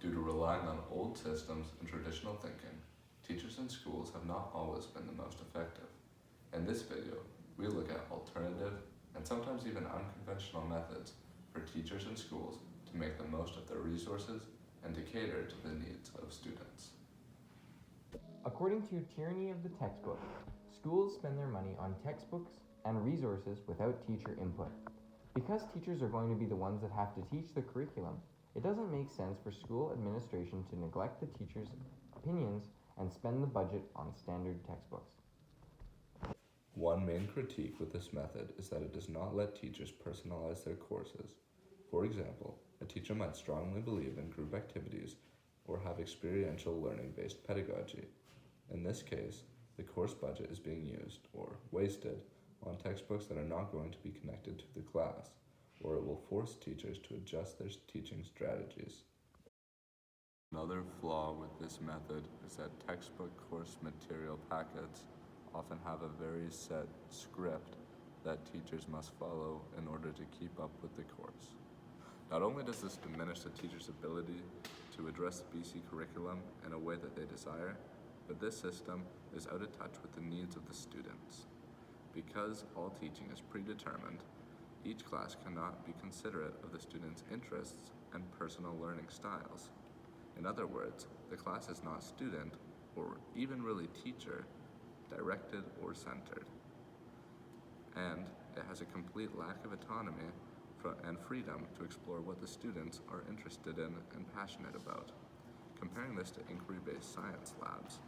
Due to relying on old systems and traditional thinking, teachers in schools have not always been the most effective. In this video, we look at alternative and sometimes even unconventional methods for teachers in schools to make the most of their resources and to cater to the needs of students. According to Tyranny of the Textbook, schools spend their money on textbooks and resources without teacher input. Because teachers are going to be the ones that have to teach the curriculum, it doesn't make sense for school administration to neglect the teachers' opinions and spend the budget on standard textbooks. One main critique with this method is that it does not let teachers personalize their courses. For example, a teacher might strongly believe in group activities or have experiential learning-based pedagogy. In this case, the course budget is being used, or wasted, on textbooks that are not going to be connected to the class, or it will force teachers to adjust their teaching strategies. Another flaw with this method is that textbook course material packets often have a very set script that teachers must follow in order to keep up with the course. Not only does this diminish the teacher's ability to address the BC curriculum in a way that they desire, but this system is out of touch with the needs of the students. Because all teaching is predetermined, each class cannot be considerate of the students' interests and personal learning styles. In other words, the class is not student, or even really teacher, directed or centered. And it has a complete lack of autonomy and freedom to explore what the students are interested in and passionate about. Comparing this to inquiry-based science labs,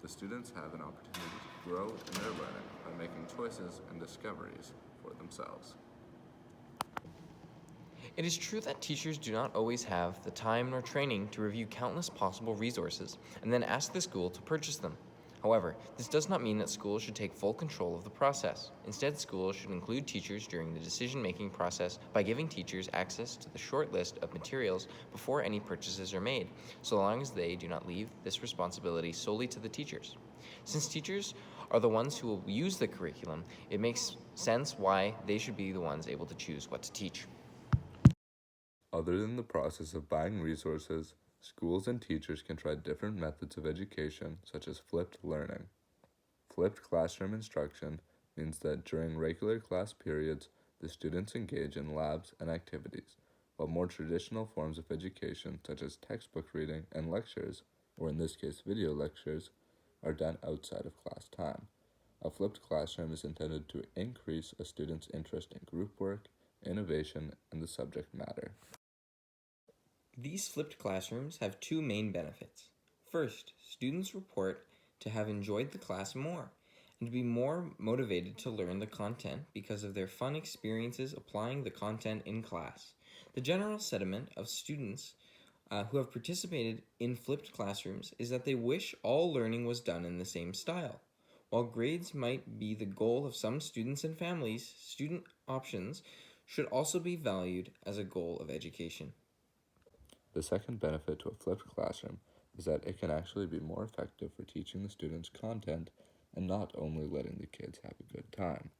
the students have an opportunity to grow in their learning by making choices and discoveries for themselves. It is true that teachers do not always have the time nor training to review countless possible resources and then ask the school to purchase them. However, this does not mean that schools should take full control of the process. Instead, schools should include teachers during the decision-making process by giving teachers access to the short list of materials before any purchases are made, so long as they do not leave this responsibility solely to the teachers. Since teachers are the ones who will use the curriculum, it makes sense why they should be the ones able to choose what to teach. Other than the process of buying resources, schools and teachers can try different methods of education, such as flipped learning. Flipped classroom instruction means that during regular class periods, the students engage in labs and activities, while more traditional forms of education, such as textbook reading and lectures, or in this case video lectures, are done outside of class time. A flipped classroom is intended to increase a student's interest in group work, innovation, and the subject matter. These flipped classrooms have two main benefits. First, students report to have enjoyed the class more and to be more motivated to learn the content because of their fun experiences applying the content in class. The general sentiment of students who have participated in flipped classrooms is that they wish all learning was done in the same style. While grades might be the goal of some students and families, student options should also be valued as a goal of education. The second benefit to a flipped classroom is that it can actually be more effective for teaching the students content and not only letting the kids have a good time.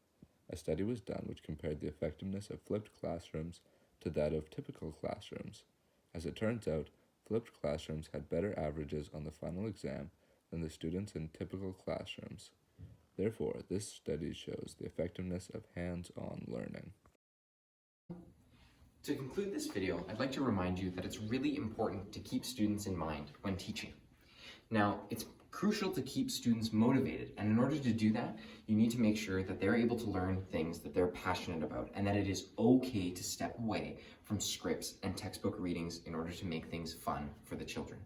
A study was done which compared the effectiveness of flipped classrooms to that of typical classrooms. As it turns out, flipped classrooms had better averages on the final exam than the students in typical classrooms. Therefore, this study shows the effectiveness of hands-on learning. To conclude this video, I'd like to remind you that it's really important to keep students in mind when teaching. Now, it's crucial to keep students motivated, and in order to do that, you need to make sure that they're able to learn things that they're passionate about, and that it is okay to step away from scripts and textbook readings in order to make things fun for the children.